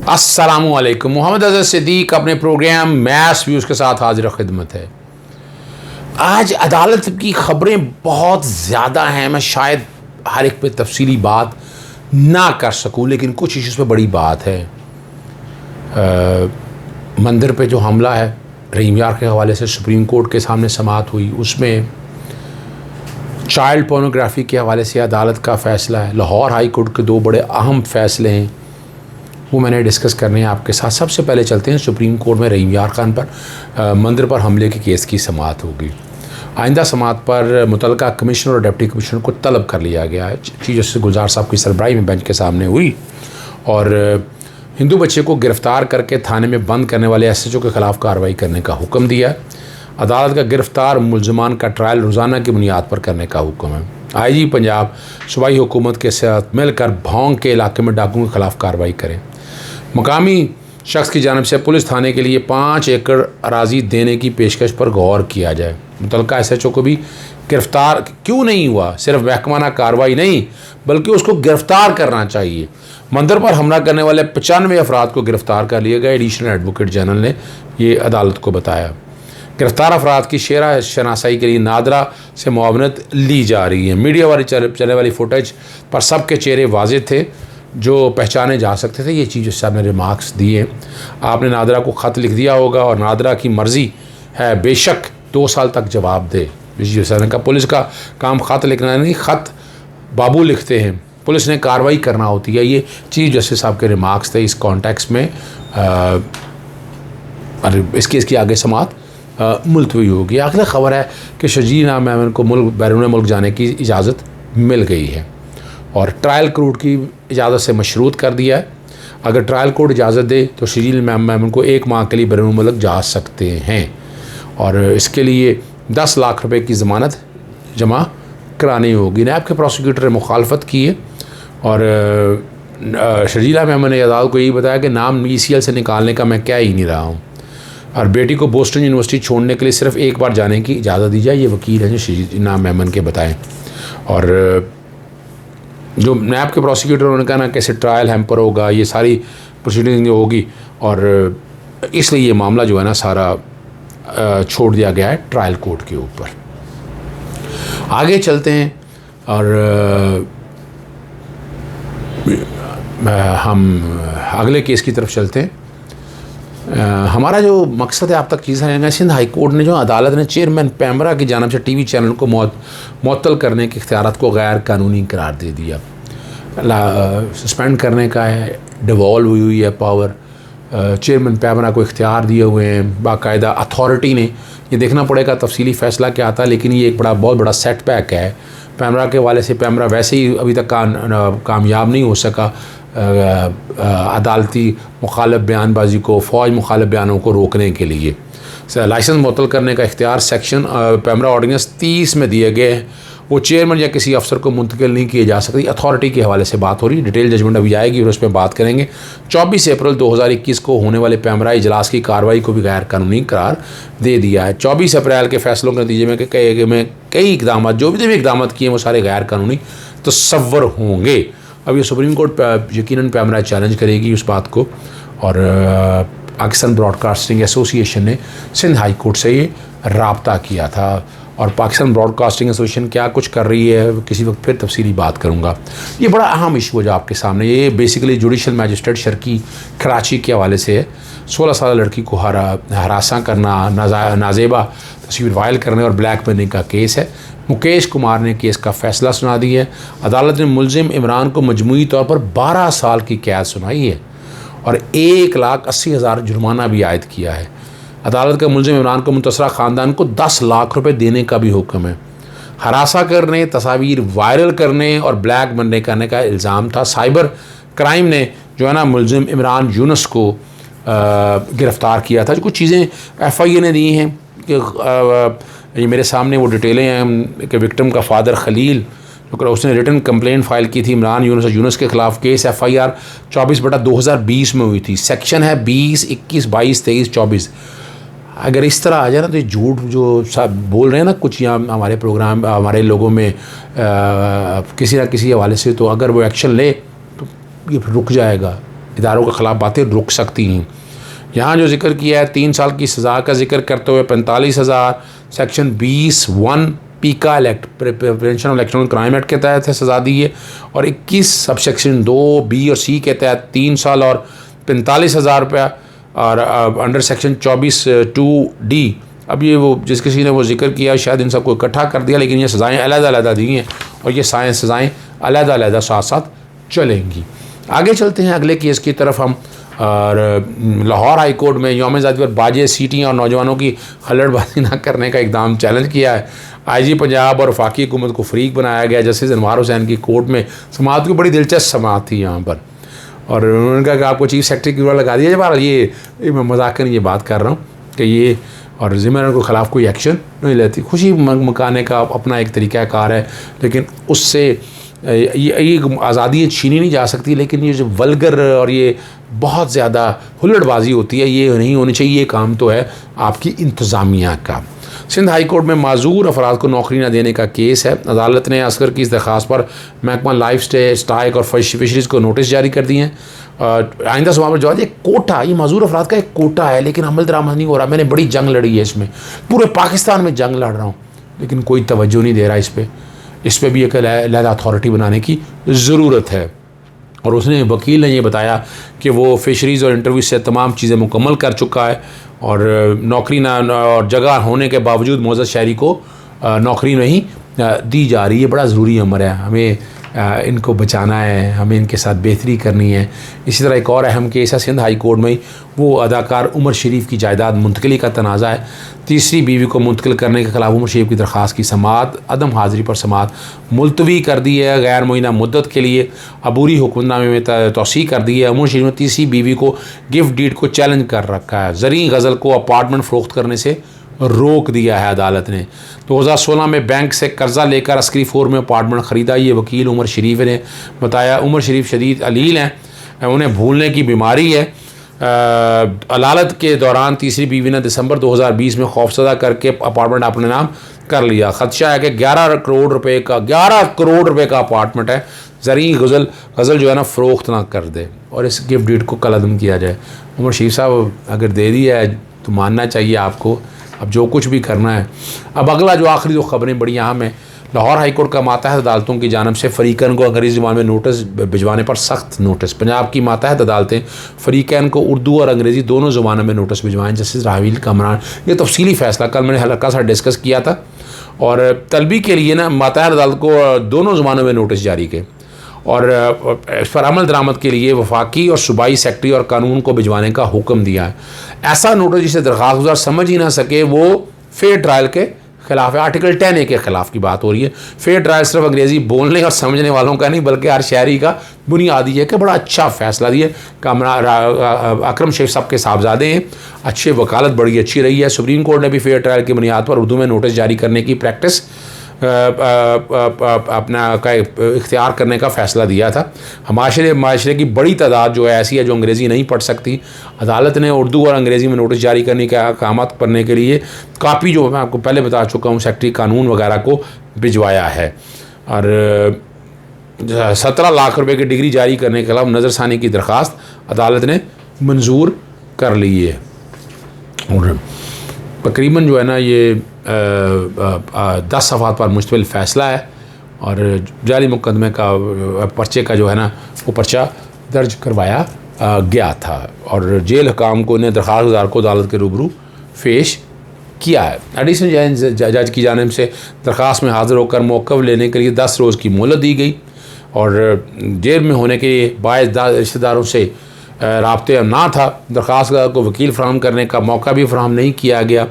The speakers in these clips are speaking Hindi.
अस्सलामुअलैकुम। मोहम्मद अज़हर सिद्दीक अपने प्रोग्राम मैस व्यूज़ के साथ हाजिर खिदमत है। आज अदालत की ख़बरें बहुत ज़्यादा हैं। मैं शायद हर एक पे तफसीली बात ना कर सकूं, लेकिन कुछ इश्यूज़ पे बड़ी बात है। मंदिर पे जो हमला है रहीम यार के हवाले से सुप्रीम कोर्ट के सामने समाअत हुई, उसमें चाइल्ड पोर्नोग्राफी के हवाले से अदालत का फ़ैसला है। लाहौर हाई कोर्ट के दो बड़े अहम फ़ैसले हैं, वो मैंने डिस्कस करने हैं आपके साथ। सबसे पहले चलते हैं सुप्रीम कोर्ट में रहीम यार खान पर मंदिर पर हमले के केस की समाअत होगी। आइंदा समाअत पर मुतल्लिका कमिश्नर और डिप्टी कमिश्नर को तलब कर लिया गया है। चीफ जस्टिस गुलजार साहब की सरबराही में बेंच के सामने हुई और हिंदू बच्चे को गिरफ़्तार करके थाने में बंद करने वाले SHO के ख़िलाफ़ कार्रवाई करने का हुक्म दिया। अदालत का गिरफ़्तार मुलजमान का ट्रायल रोज़ाना की बुनियाद पर करने का हुक्म है। IG पंजाब सूबाई हुकूमत के साथ मिलकर भोंग के इलाके में डाकुओं के ख़िलाफ़ कार्रवाई करें। मकामी शख्स की जानिब से पुलिस थाने के लिए 5 एकड़ अराजी देने की पेशकश पर गौर किया जाए। मुतल्लिका SHO को भी गिरफ़्तार क्यों नहीं हुआ, सिर्फ महकमाना कार्रवाई नहीं बल्कि उसको गिरफ़्तार करना चाहिए। मंदिर पर हमला करने वाले 95 अफराद को गिरफ़्तार कर लिया गया। एडिशनल एडवोकेट जनरल ने ये अदालत को बताया। गिरफ़्तार अफराद की शेरा शनासाई के लिए नादरा से मुआवनत ली जा रही है। मीडिया वाली चलने वाली फुटेज पर सबके चेहरे वाज़े थे जो पहचाने जा सकते थे। ये चीज़ जस्टिस साहब ने रिमार्क्स दिए। आपने नादरा को ख़त लिख दिया होगा और नादरा की मर्ज़ी है बेशक 2 साल तक जवाब दे। जस्टिस साहब ने कहा पुलिस का काम ख़त लिखना नहीं, ख़त बाबू लिखते हैं, पुलिस ने कार्रवाई करना होती है। ये चीफ जस्टिस साहब के रिमार्क्स थे इस कॉन्टेक्स्ट में। इस केस की आगे समाअत मुलतवी होगी। अगली ख़बर है कि शजीना मेमन को मुल्क बैरून मुल्क जाने की इजाज़त मिल गई है और ट्रायल कोर्ट की इजाज़त से मशरूत कर दिया है। अगर ट्रायल कोर्ट इजाज़त दे तो शजील मेमन को 1 माह के लिए बैरून मुल्क जा सकते हैं और इसके लिए 10 लाख रुपए की ज़मानत जमा करानी होगी। नैब के प्रोसिक्यूटर ने मुखालफत की है और शजीला मेमन ने अदालत को यही बताया कि नाम ECL से निकालने का मैं क्या ही नहीं रहा हूँ और बेटी को बोस्टन यूनिवर्सिटी छोड़ने के लिए सिर्फ 1 बार जाने की इजाज़त दी जाए। ये वकील हैं जो शजीला मेमन के बताएं। और जो नैब के प्रोसिक्यूटर उन्होंने कहा ना कैसे ट्रायल हैम्पर होगा, ये सारी प्रोसीडिंग होगी और इसलिए ये मामला जो है ना सारा छोड़ दिया गया है ट्रायल कोर्ट के ऊपर। आगे चलते हैं और हम अगले केस की तरफ चलते हैं। हमारा जो मकसद है आप तक चीज़ है, सिंध हाई कोर्ट ने जो अदालत ने चेयरमैन पैमरा की जानिब से TV चैनल को मुअत्तल करने के इख्तियारात को गैर कानूनी करार दे दिया। सस्पेंड करने का है, डिवॉल्व हुई है पावर। चेयरमैन पैमरा को इख्तियार दिए हुए हैं बाकायदा अथॉरिटी ने। ये देखना पड़ेगा तफसीली फ़ैसला क्या आता है, लेकिन ये एक बहुत बड़ा सेटबैक है पैमरा के वाले से। पैमरा वैसे ही अभी तक कामयाब नहीं हो सका अदालती मुखालिफ बयानबाजी को, फ़ौज मुखालिफ बयानों को रोकने के लिए। लाइसेंस मुअत्तल करने का इख्तियार सेक्शन पैमरा ऑर्डिनेंस 30 में दिए गए हैं। वो चेयरमैन या किसी अफसर को मुंतकिल नहीं किए जा सकती। अथॉरिटी के हवाले से बात हो रही है। डिटेल जजमेंट अभी आएगी और उस पर बात करेंगे। 24 अप्रैल 2021 को होने वाले पैमरा इजलास की कार्रवाई को भी गैर कानूनी करार दे दिया है। 24 अप्रैल के फैसलों के नतीजे में कई इकदाम जो भी इकदाम किए वो सारे गैर कानूनी तस्वर होंगे। अब ये सुप्रीम कोर्ट यकीनन पैमरा चैलेंज करेगी उस बात को और पाकिस्तान ब्रॉडकास्टिंग एसोसिएशन ने सिंध हाई कोर्ट से ये राब्ता किया था और पाकिस्तान ब्रॉडकास्टिंग एसोसिएशन क्या कुछ कर रही है किसी वक्त फिर तफसीली बात करूँगा। ये बड़ा अहम इशू है जो आपके सामने। ये basically judicial magistrate Sharki Karachi के हवाले से है। 16 साल लड़की को हरासा करना, नाजेबा तस्वीर वायरल करने और ब्लैकमेलिंग का केस है। मुकेश कुमार ने केस का फ़ैसला सुना दिया है। अदालत ने मुलजिम इमरान को मजमूई तौर पर 12 साल की कैद सुनाई है और 1,80,000 जुर्माना भी आयद किया है। अदालत का मुलजिम इमरान को मुतसरा ख़ानदान को 10 लाख रुपए देने का भी हुक्म है। हरासा करने, तस्वीर वायरल करने और ब्लैकमेलिंग करने का इल्ज़ाम था। साइबर क्राइम ने जो है ना मुलजिम इमरान यूनुस को गिरफ़्तार किया था। जो कुछ चीज़ें FIA ने दी हैं कि ये मेरे सामने वो डिटेलें हैं कि विक्टिम का फादर खलील जो उसने रिटन कंप्लेंट फ़ाइल की थी इमरान यूनुस के ख़िलाफ़। केस FIR 24/2020 में हुई थी। सेक्शन है 20, 21, 22, 23, 24। अगर इस तरह आ जाए ना तो ये झूठ जो सब बोल रहे हैं ना कुछ यहाँ हमारे प्रोग्राम हमारे लोगों में किसी ना किसी हवाले से, तो अगर वो एक्शन ले तो ये रुक जाएगा। इदारों के ख़िलाफ़ बातें रुक सकती हैं। यहाँ जो जिक्र किया है 3 साल की सज़ा का जिक्र करते हुए 45,000 सेक्शन 20(1) पीका act prevention of electronic crime act के तहत है सज़ा दी है, और 21 सब सेक्शन 2(b) और c के तहत 3 साल और 45,000 रुपया, और अंडर सेक्शन 24(2)d। अब ये वो जिस किसी ने वो जिक्र किया शायद इन सबको इकट्ठा कर दिया, लेकिन ये सज़ाएँ अलग-अलग दी हैं और ये सज़ाएँ अलग-अलग साथ साथ चलेंगी। आगे चलते हैं अगले केस की तरफ हम। और लाहौर हाई कोर्ट में यौम आज़ादी पर बाजे सीटियाँ और नौजवानों की हल्लड़बाजी ना करने का इकदाम चैलेंज किया है। IG पंजाब और वफाकी हुकूमत को फ़रीक बनाया गया। जस्टिस अनवार हुसैन की कोर्ट में समाअत की बड़ी दिलचस्प समाअत थी यहाँ पर, और उन्होंने कहा कि आपको चीफ सेक्रेटरी की रोल लगा दिया। बहरहाल ये मैं मजाक नहीं ये बात कर रहा हूँ कि ये और ज़िम्मेदार के ख़िलाफ़ कोई एक्शन नहीं लेती। खुशी मकाने का अपना एक तरीक़ाकार है, लेकिन उससे ये आज़ादी छीनी नहीं जा सकती। लेकिन ये जो वल्गर और ये बहुत ज़्यादा हुल्लड़बाजी होती है ये नहीं होनी चाहिए। ये काम तो है आपकी इंतज़ामिया का। सिंध हाई कोर्ट में माजूर अफराद को नौकरी न देने का केस है। अदालत ने असगर की इस दरख्वास्त पर महकमा लाइफ स्टाइक और फिशरीज़ को नोटिस जारी कर दिए हैं। आइंदा सुबह पर जवाब, एक कोटा, ये माजूर अफराद का एक कोटा है, लेकिन अमल दरामद नहीं हो रहा। मैंने बड़ी जंग लड़ी है इसमें, पूरे पाकिस्तान में जंग लड़ रहा हूँ, लेकिन कोई तवज्जो नहीं दे रहा इस पर भी एक अलग अथॉरिटी बनाने की ज़रूरत है। और उसने वकील ने ये बताया कि वो फ़िशरीज़ और इंटरव्यू से तमाम चीज़ें मुकम्मल कर चुका है, और नौकरी ना और जगह होने के बावजूद मोअज़्ज़ज़ शहरी को नौकरी नहीं दी जा रही है। बड़ा ज़रूरी अमर है, हमें इनको बचाना है, हमें इनके साथ बेहतरी करनी है। इसी तरह एक और अहम केस है सिंध हाई कोर्ट में, वो अदाकार उमर शरीफ की जायदाद मुंतकिली का तनाज़ा है। तीसरी बीवी को मुंतकिल करने के ख़िलाफ़ उमर शरीफ की दरख्वास्त की समाअत अदम हाज़िरी पर समाअत मुलतवी कर दी है। गैर मुइना मुद्दत के लिए अबूरी हुक्मनामे में तोसी कर दी है। उमर शरीफ ने तीसरी बीवी को गिफ्ट डीड को चैलेंज कर रखा है। ज़री गज़ल को अपार्टमेंट फ़रोख्त करने से रोक दिया है अदालत ने। 2016 में बैंक से कर्जा लेकर अस्करी 4 में अपार्टमेंट ख़रीदा। ये वकील उमर शरीफ ने बताया। उमर शरीफ शदीद अलील हैं, उन्हें भूलने की बीमारी है। अदालत के दौरान तीसरी बीवी ने दिसंबर 2020 में खौफजदा करके अपार्टमेंट अपने नाम कर लिया। ख़दशा है कि 11 करोड़ रुपए का अपार्टमेंट है, ज़री गज़ल जो है ना फ़रोख्त ना कर दे और इस गिफ्ट डीड को कलअदम किया जाए। उमर शरीफ साहब अगर दे दिया है तो मानना चाहिए आपको, अब जो कुछ भी करना है। अब अगला जो आखिरी दो खबरें बड़ी अहम है। लाहौर हाई कोर्ट का मातहत अदालतों की जानिब से फ़रीक़ैन को अंग्रेज़ी ज़ुबान में नोटिस भिजवाने पर सख्त नोटिस। पंजाब की मातहत अदालतें फ़रीक़ैन को उर्दू और अंग्रेज़ी दोनों ज़ुबानों में नोटिस भिजवाएँ। जस्टिस राहवील कमरान, ये तफसीली फ़ैसला कल मैंने हल्का सा डिस्कस किया था, और तलबी के लिए ना मातहत अदालत को दोनों ज़ुबानों में नोटिस जारी किए, और इस पर अमल दरामद के लिए वफाकी और सूबाई सेक्रेटरी और कानून को भिजवाने का हुक्म दिया है। ऐसा नोटिस जिसे दरख्वास्त गुजार समझ ही ना सके वो फेयर ट्रायल के खिलाफ है। आर्टिकल 10A के ख़िलाफ़ की बात हो रही है। फेयर ट्रायल सिर्फ अंग्रेज़ी बोलने और समझने वालों का नहीं बल्कि हर शहरी का बुनियादी है। कि बड़ा अच्छा फ़ैसला दिए अकरम शेख साहब के साहबजादे हैं, अच्छे वकालत बड़ी अच्छी रही है। सुप्रीम कोर्ट ने भी फेयर ट्रायल की बुनियाद पर उर्दू में नोटिस जारी करने की प्रैक्टिस अपना का इख्तियार करने का फ़ैसला दिया था। माशरे की बड़ी तादाद जो है ऐसी है जो अंग्रेज़ी नहीं पढ़ सकती। अदालत ने उर्दू और अंग्रेज़ी में नोटिस जारी करने का अहकामात करने के लिए कापी जो मैं आपको पहले बता चुका हूँ सेक्रेटरी कानून वगैरह को भिजवाया है। और 17 लाख रुपए की डिग्री जारी करने के खिलाफ नज़रसानी की दरख्वास्त अदालत ने मंजूर कर ली है। और तकरीबन जो है ना ये 10 सफ़हात पर मुश्तमिल फ़ैसला है, और जाली मुकदमे का पर्चे का जो है ना वो पर्चा दर्ज करवाया गया था, और जेल हकाम को ने दरख्वास्त गुजार को अदालत के रूबरू पेश किया है। एडिशनल जज की जानिब से दरख्वास्त में हाज़िर होकर मौक़िफ़ लेने के लिए 10 रोज़ की मोहलत दी गई, और जेल में होने के बायस रिश्तेदारों से राब्ते ना था। दरख्वास्त को वकील फराहम करने का मौका भी फराहम नहीं किया गया,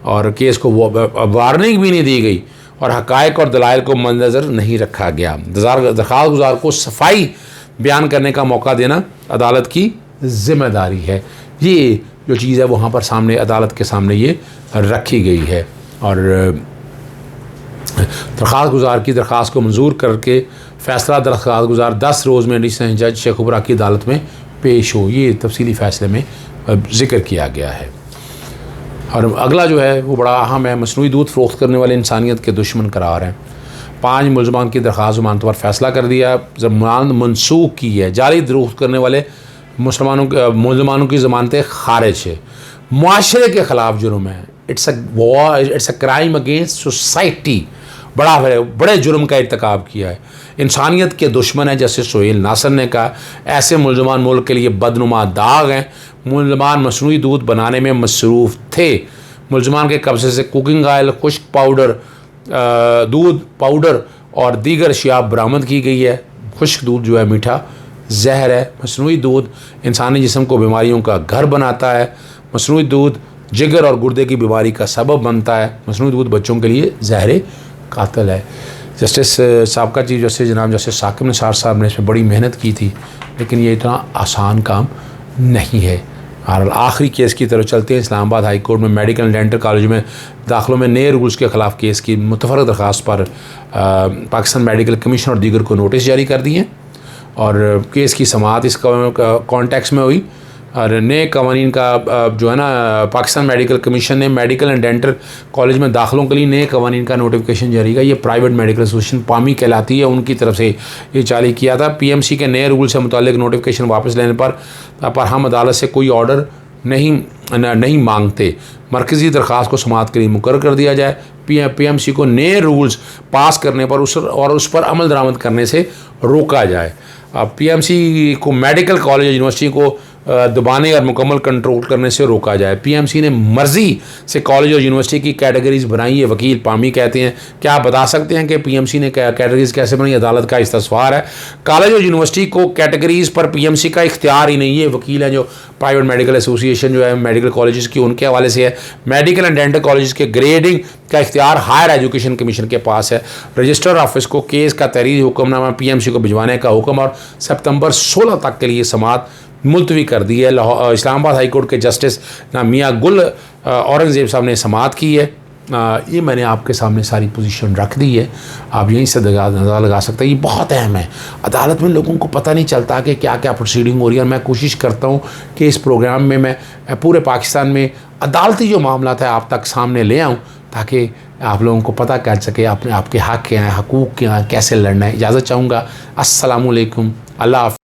और केस को वार्निंग भी नहीं दी गई, और हक़ाइक़ और दलाइल को मद्देनज़र नहीं रखा गया। दरख्वास्त गुजार को सफाई बयान करने का मौका देना अदालत की ज़िम्मेदारी है। ये जो चीज़ है वहाँ पर सामने अदालत के सामने ये रखी गई है, और दरख्वास्त गुजार की दरख्वास्त को मंजूर करके फ़ैसला दरख्वास्त गुजार 10 रोज़ में एडिशनल जज शेख उबरा की अदालत में पेश हो। ये तफसीली फ़ैसले में ज़िक्र किया गया है। और अगला जो है वो बड़ा अहम है। मसनूई दूध फ़रोख्त करने वाले इंसानियत के दुश्मन करार हैं। 5 मुलज़मान की दरख्वास्त ज़मानत पर फ़ैसला कर दिया। ज़मानत मनसूख की है। जाली फ़रोख्त करने वाले मुसलमानों की ज़मानतें खारिज है, मुआशरे के ख़िलाफ़ जुर्म है। It's a war, it's a crime against society. बड़े जुर्म का इर्तिकाब किया है, इंसानियत के दुश्मन है। जैसे सोहेल नासर ने कहा, ऐसे मुलजमान मुल्क के लिए बदनुमा दाग हैं। मुलजमान मसनूई दूध बनाने में मसरूफ़ थे। मुलजमान के कब्ज़े से कुकिंग ऑयल, खुश्क पाउडर, दूध पाउडर और दीगर अशिया बरामद की गई है। खुश्क दूध जो है मीठा जहर है। मसनूई दूध इंसानी जिस्म को बीमारियों का घर बनाता है। मसनूई दूध जिगर और गुर्दे की बीमारी का सबब बनता है। मसनूई दूध बच्चों के लिए जहर कातिल है। जस्टिस साबका चीफ जस्टिस जनाब जस्टिस साकिब निसार साहब ने इस पर बड़ी मेहनत की थी, लेकिन ये इतना आसान काम नहीं है। और आखिरी केस की तरफ चलते हैं। इस्लामाबाद हाई कोर्ट में मेडिकल एंड डेंटल कॉलेज में दाखिलों में नए रूल्स के ख़िलाफ़ केस की मुतफ़र्रिक़ दरख्वास्त पर पाकिस्तान मेडिकल कमीशन और दीगर को नोटिस जारी कर दिए और केस की समाअत इस कॉन्टेक्स्ट में हुई। और नए कवानीन का जो है ना, पाकिस्तान मेडिकल कमीशन ने मेडिकल एंड डेंटल कॉलेज में दाखिलों के लिए नए कवानीन का नोटिफिकेशन जारी किया। ये प्राइवेट मेडिकल एसोसिएशन पामी कहलाती है, उनकी तरफ से ये जारी किया था। पीएमसी के नए रूल से मुतालिक नोटिफिकेशन वापस लेने पर हम अदालत से कोई ऑर्डर नहीं मांगते। मरकज़ी दरख्वास्त को समाअत के लिए मुकर्रर कर दिया जाए। पीएमसी को नए रूल्स पास करने पर उस पर अमल दरामद करने से रोका जाए। पीएमसी को मेडिकल कॉलेज या यूनिवर्सिटी को दबाने और मुकम्मल कंट्रोल करने से रोका जाए। पीएमसी ने मर्जी से कॉलेज और यूनिवर्सिटी की कैटेगरीज बनाई है, वकील पामी कहते हैं। क्या आप बता सकते हैं कि पीएमसी ने कैटेगरीज कैसे बनाई? अदालत का इस्तफसार है। कॉलेज और यूनिवर्सिटी को कैटेगरीज पर पीएमसी का इख्तियार ही नहीं है। वकील हैं जो प्राइवेट मेडिकल एसोसिएशन जो है मेडिकल कॉलेजेस की, उनके हवाले से है। मेडिकल एंड डेंटल कॉलेज के ग्रेडिंग का इख्तियार हायर एजुकेशन कमीशन के पास है। रजिस्टर ऑफिस को केस का तहरीरी हुक्मनामा पीएमसी को भिजवाने का हुक्म और सितंबर 16 तक के लिए समाअत मुलतवी कर दी है। इस्लामाबाद हाई कोर्ट के जस्टिस मियां गुल औरंगज़ेब साहब ने समाअत की है। ये मैंने आपके सामने सारी पोजीशन रख दी है, आप यहीं से अंदाज़ा लगा सकते हैं। ये बहुत अहम है। अदालत में लोगों को पता नहीं चलता कि क्या क्या प्रोसीडिंग हो रही है, और मैं कोशिश करता हूँ कि इस प्रोग्राम में मैं पूरे पाकिस्तान में अदालती जो मामला है आप तक सामने ले आऊँ, ताकि आप लोगों को पता कर सके आपके हक़ क्या हैं, हकूक़ क्या हैं, कैसे लड़ना है। इजाज़त चाहूँगा। अस्सलामु अलैकुम। अल्लाह हाफ़िज़।